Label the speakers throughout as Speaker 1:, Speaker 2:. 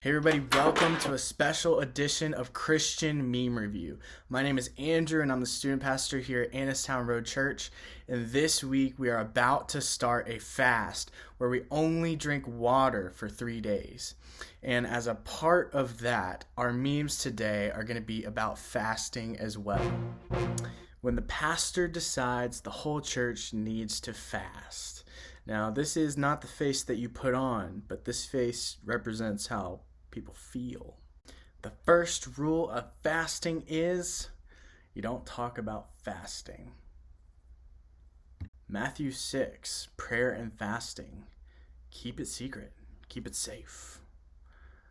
Speaker 1: Hey everybody, welcome to a special edition of Christian Meme Review. My name is Andrew and I'm the student pastor here at Annistown Road Church. And this week we are about to start a fast where we only drink water for 3 days. And as a part of that, our memes today are going to be about fasting as well. When the pastor decides the whole church needs to fast. Now, this is not the face that you put on, but this face represents how people feel. The first rule of fasting is you don't talk about fasting. Matthew 6, prayer and fasting. Keep it secret. Keep it safe.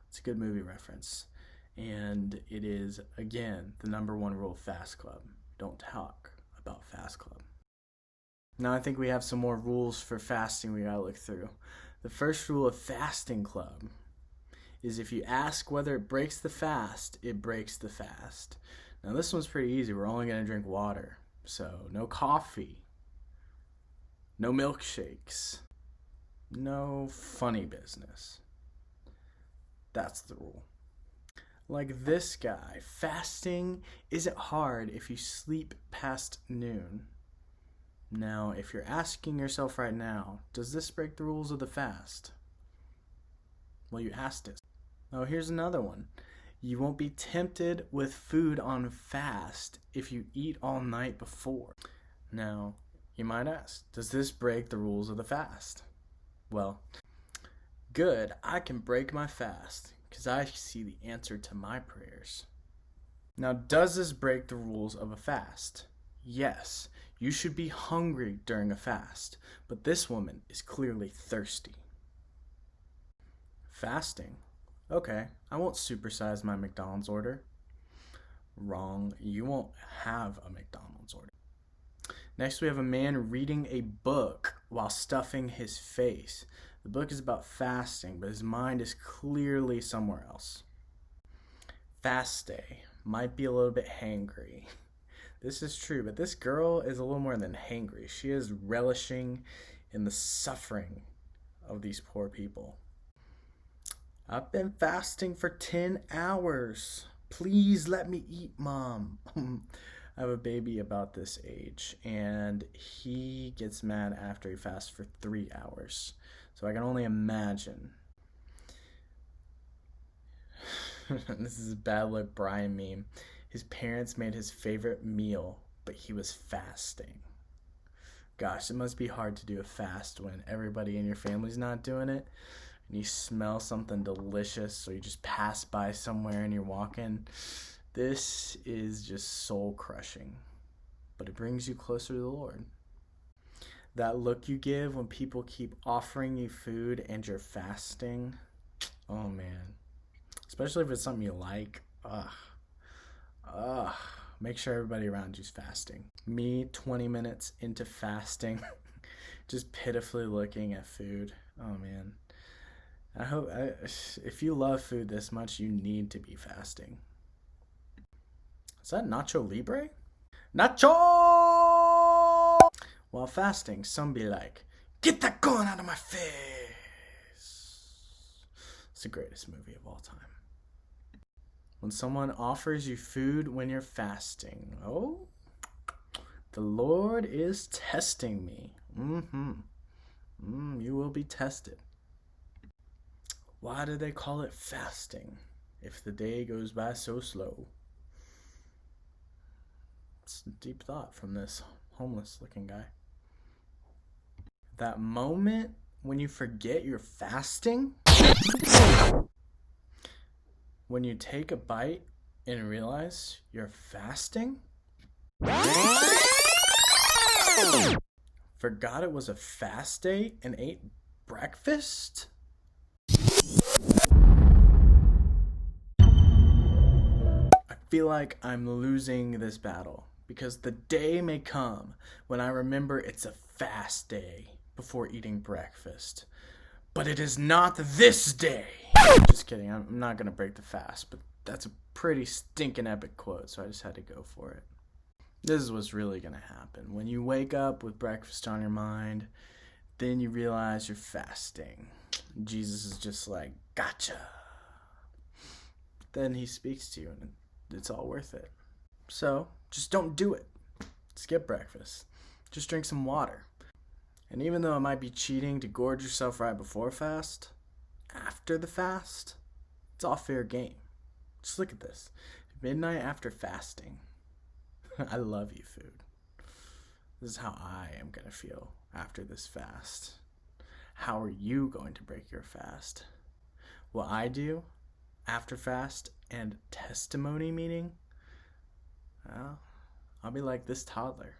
Speaker 1: It's a good movie reference. And it is, again, the number one rule of Fast Club. Don't talk about Fast Club. Now I think we have some more rules for fasting we gotta look through. The first rule of Fasting Club is if you ask whether it breaks the fast, it breaks the fast. Now this one's pretty easy. We're only going to drink water. So no coffee, no milkshakes, no funny business. That's the rule. Like this guy, fasting isn't hard if you sleep past noon. Now, if you're asking yourself right now, does this break the rules of the fast? Well, you asked it. Oh, here's another one. You won't be tempted with food on fast if you eat all night before. Now, you might ask, does this break the rules of the fast? Well, good, I can break my fast because I see the answer to my prayers. Now, does this break the rules of a fast? Yes, you should be hungry during a fast, but this woman is clearly thirsty. Fasting. Okay, I won't supersize my McDonald's order. Wrong, you won't have a McDonald's order. Next, we have a man reading a book while stuffing his face. The book is about fasting, but his mind is clearly somewhere else. Fast day. Might be a little bit hangry. This is true, but this girl is a little more than hangry. She is relishing in the suffering of these poor people. I've been fasting for 10 hours. Please let me eat, Mom. I have a baby about this age, and he gets mad after he fasts for 3 hours. So I can only imagine. This is a bad luck Brian meme. His parents made his favorite meal, but he was fasting. Gosh, it must be hard to do a fast when everybody in your family's not doing it. And you smell something delicious, or you just pass by somewhere and you're walking. This is just soul crushing, but it brings you closer to the Lord. That look you give when people keep offering you food and you're fasting, oh man. Especially if it's something you like. Make sure everybody around you's fasting. Me, 20 minutes into fasting, just pitifully looking at food. Oh man. I hope if you love food this much, you need to be fasting. Is that Nacho Libre? Nacho! While fasting, some be like, "Get that gun out of my face!" It's the greatest movie of all time. When someone offers you food when you're fasting, oh, the Lord is testing me. You will be tested. Why do they call it fasting if the day goes by so slow? It's a deep thought from this homeless looking guy. That moment when you forget you're fasting, when you take a bite and realize you're fasting, forgot it was a fast day and ate breakfast. I feel like I'm losing this battle because the day may come when I remember it's a fast day before eating breakfast. But it is not this day. Just kidding, I'm not going to break the fast, but that's a pretty stinking epic quote, so I just had to go for it. This is what's really going to happen. When you wake up with breakfast on your mind, then you realize you're fasting. Jesus is just like, gotcha. then he speaks to you and it's all worth it. So just don't do it. Skip breakfast. Just drink some water. And even though it might be cheating to gorge yourself right before fast, after the fast, it's all fair game. Just look at this. Midnight after fasting. I love you, food. This is how I am going to feel after this fast. How are you going to break your fast? What I do after fast and testimony meeting, well, I'll be like this toddler.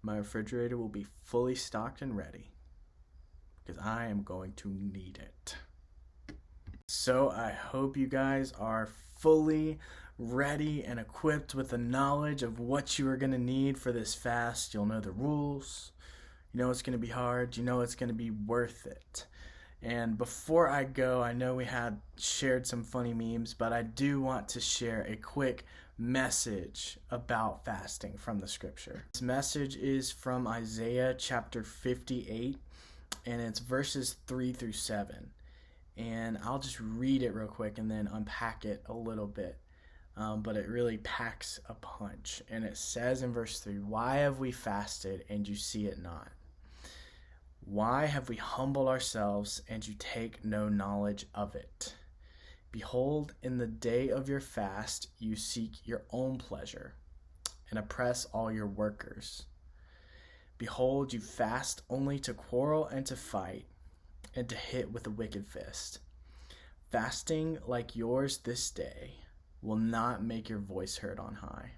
Speaker 1: My refrigerator will be fully stocked and ready because I am going to need it. So I hope you guys are fully ready and equipped with the knowledge of what you are going to need for this fast. You'll know the rules. You know it's going to be hard. You know it's going to be worth it. And before I go, I know we had shared some funny memes, but I do want to share a quick message about fasting from the scripture. This message is from Isaiah chapter 58, and it's verses 3 through 7. And I'll just read it real quick and then unpack it a little bit. But it really packs a punch. And it says in verse 3, "Why have we fasted and you see it not? Why have we humbled ourselves and you take no knowledge of it? Behold, in the day of your fast you seek your own pleasure and oppress all your workers. Behold, you fast only to quarrel and to fight and to hit with a wicked fist. Fasting like yours this day will not make your voice heard on high.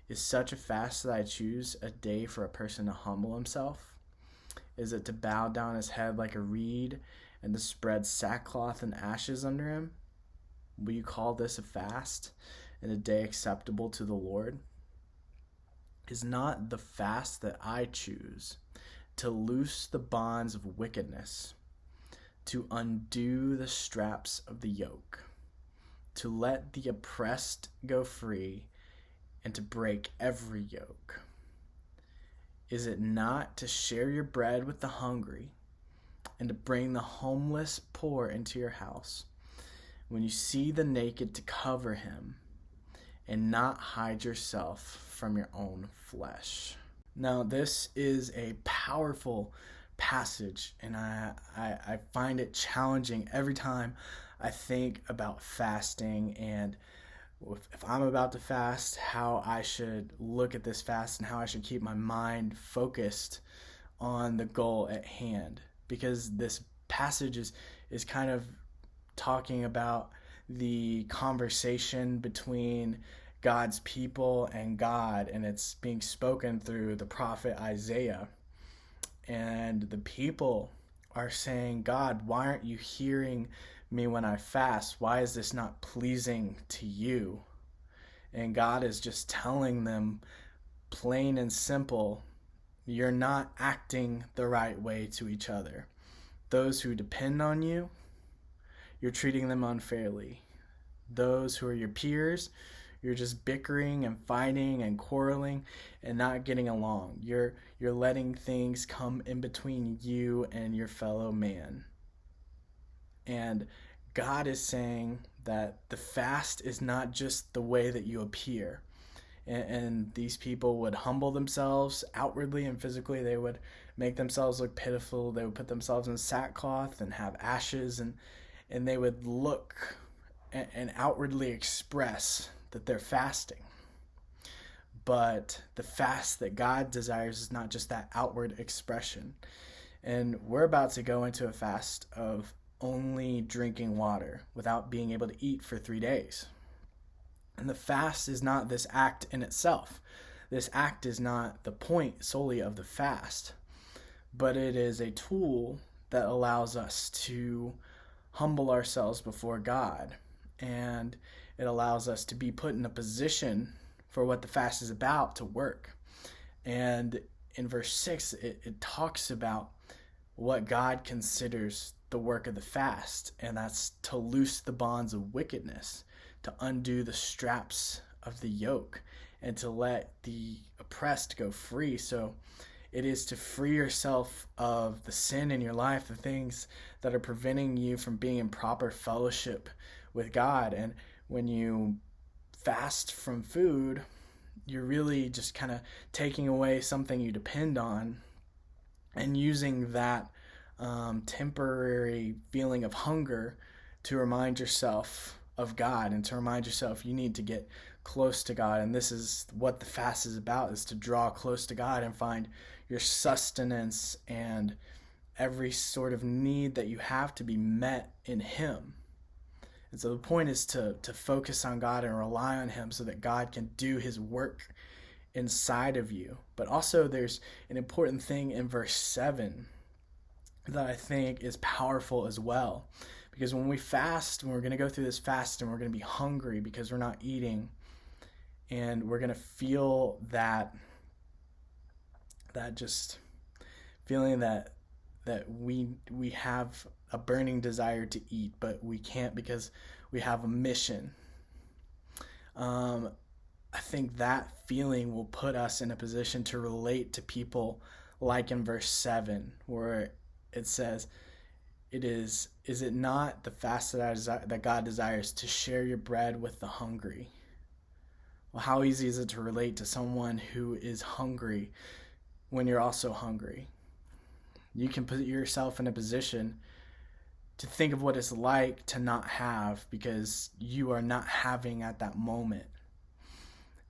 Speaker 1: Is such a fast that I choose a day for a person to humble himself? Is it to bow down his head like a reed and to spread sackcloth and ashes under him? Will you call this a fast and a day acceptable to the Lord? Is not the fast that I choose to loose the bonds of wickedness, to undo the straps of the yoke, to let the oppressed go free, and to break every yoke? Is it not to share your bread with the hungry and to bring the homeless poor into your house? When you see the naked, to cover him and not hide yourself from your own flesh." Now, this is a powerful passage, and I find it challenging every time I think about fasting and if I'm about to fast, how I should look at this fast and how I should keep my mind focused on the goal at hand. Because this passage is kind of talking about the conversation between God's people and God, and it's being spoken through the prophet Isaiah. And the people are saying, "God, why aren't you hearing me when I fast? Why is this not pleasing to you?" And God is just telling them plain and simple, you're not acting the right way to each other. Those who depend on you, you're treating them unfairly. Those who are your peers, you're just bickering and fighting and quarreling and not getting along. You're letting things come in between you and your fellow man. And God is saying that the fast is not just the way that you appear. And these people would humble themselves outwardly and physically. They would make themselves look pitiful. They would put themselves in sackcloth and have ashes, and they would look and outwardly express that they're fasting. But the fast that God desires is not just that outward expression. And we're about to go into a fast of only drinking water without being able to eat for 3 days. And the fast is not this act in itself. This act is not the point solely of the fast, but it is a tool that allows us to humble ourselves before God, and it allows us to be put in a position for what the fast is about to work. And in verse 6, it talks about what God considers the work of the fast, and that's to loose the bonds of wickedness, to undo the straps of the yoke, and to let the oppressed go free. So it is to free yourself of the sin in your life, the things that are preventing you from being in proper fellowship with God. And when you fast from food, you're really just kind of taking away something you depend on and using that temporary feeling of hunger to remind yourself of God and to remind yourself you need to get close to God. And this is what the fast is about, is to draw close to God and find your sustenance and every sort of need that you have to be met in Him. And so the point is to focus on God and rely on Him so that God can do His work inside of you. But also there's an important thing in verse 7 that I think is powerful as well. Because when we fast, when we're going to go through this fast and we're going to be hungry because we're not eating, and we're going to feel that just feeling that we have a burning desire to eat, but we can't because we have a mission. I think that feeling will put us in a position to relate to people like in verse 7, where it says, is it not the fast that God desires, to share your bread with the hungry? Well, how easy is it to relate to someone who is hungry when you're also hungry? You can put yourself in a position to think of what it's like to not have because you are not having at that moment.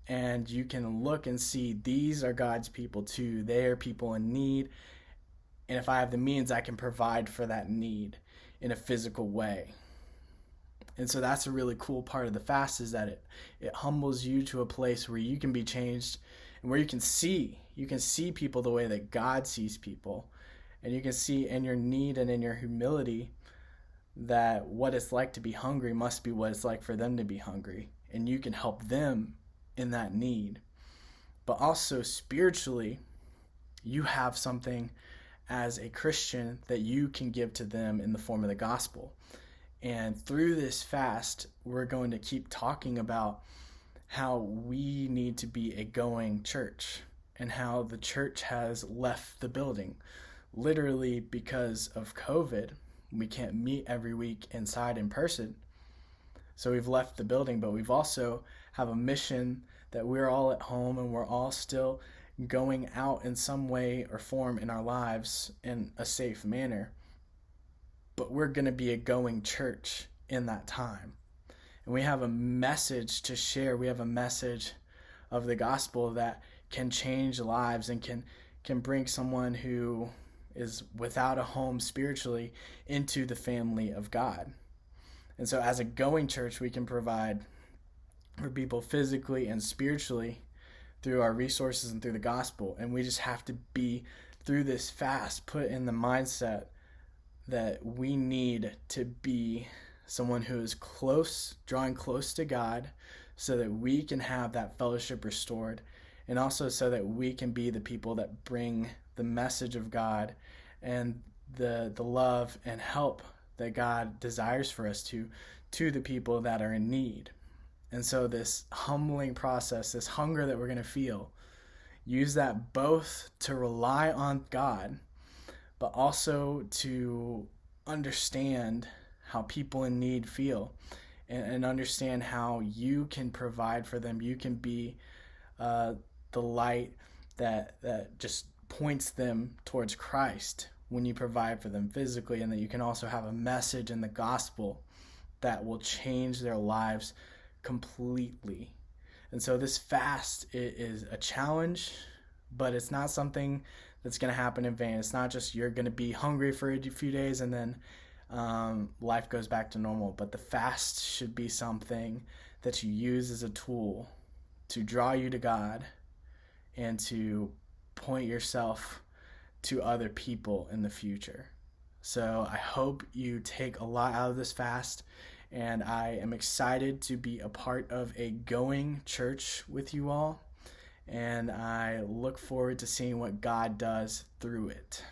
Speaker 1: And you can look and see these are God's people too. They are people in need. And if I have the means, I can provide for that need in a physical way. And so that's a really cool part of the fast, is that it humbles you to a place where you can be changed and where you can see people the way that God sees people. And you can see in your need and in your humility that what it's like to be hungry must be what it's like for them to be hungry. And you can help them in that need. But also spiritually, you have something as a Christian that you can give to them in the form of the gospel. And through this fast, we're going to keep talking about how we need to be a going church and how the church has left the building. Literally because of COVID, we can't meet every week inside in person. So we've left the building, but we've also have a mission that we're all at home and we're all still going out in some way or form in our lives in a safe manner. But we're going to be a going church in that time. And we have a message to share. We have a message of the gospel that can change lives and can bring someone who is without a home spiritually into the family of God. And so as a going church, we can provide for people physically and spiritually through our resources and through the gospel. And we just have to be, through this fast, put in the mindset that we need to be someone who is close, drawing close to God, so that we can have that fellowship restored, and also so that we can be the people that bring the message of God and the love and help that God desires for us to the people that are in need. And so this humbling process, this hunger that we're going to feel, use that both to rely on God, but also to understand how people in need feel and understand how you can provide for them. You can be the light that just points them towards Christ when you provide for them physically, and that you can also have a message in the gospel that will change their lives completely. And so this fast is a challenge, but it's not something that's going to happen in vain. It's not just you're going to be hungry for a few days and then life goes back to normal. But the fast should be something that you use as a tool to draw you to God and to point yourself to other people in the future. So I hope you take a lot out of this fast, and I am excited to be a part of a going church with you all, and I look forward to seeing what God does through it.